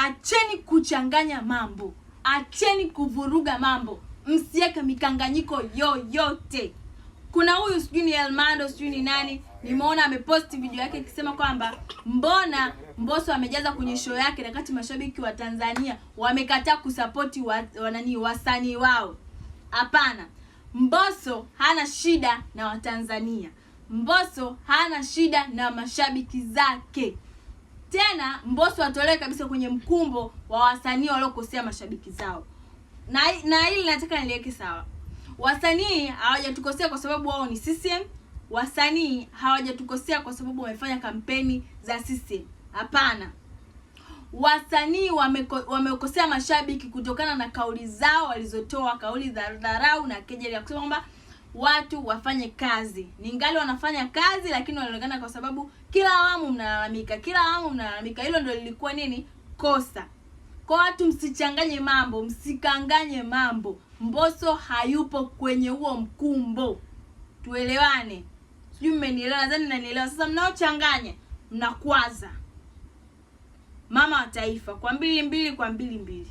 acheni kuchanganya mambo, acheni kuvuruga mambo, msiweke mikanganyiko yoyote. Kuna huyu sijui ni Elmando sijui ni nani, nimeona ameposti video yake ikisema kwamba mbona Mbosso amejaza kwenye show yake na kati mashabiki wa Tanzania wamekataa kusupporti wasanii wao. Hapana, Mbosso hana shida na Watanzania. Mbosso hana shida na mashabiki zake. Tena Mbosso atolewe kabisa kwenye mkumbo wa wasanii waliokosea mashabiki zao. Na hili nataka niliweke sawa. Wasanii hawajatukosea kwa sababu wao ni CCM. Wasanii hawajatukosea kwa sababu wamefanya kampeni za CCM. Hapana. Wasanii wamekosea mashabiki kutokana na kauli zao walizotoa, kauli za dharau na kejeli ya kusema kwamba watu wafanye kazi. Ningali wanafanya kazi lakini wanaonekana kwa sababu kila awamu mnalalamika. Hilo ndio lilikuwa nini? Kosa. Kwa watu msichanganye mambo, msikanganye mambo. Mbosso hayupo kwenye huo mkumbo. Tuelewane. Sijui mmenielewa, nadhani mnanielewa. Sasa mnaochanganya, mnakwaza mama wa taifa kwa 2 kwa 2.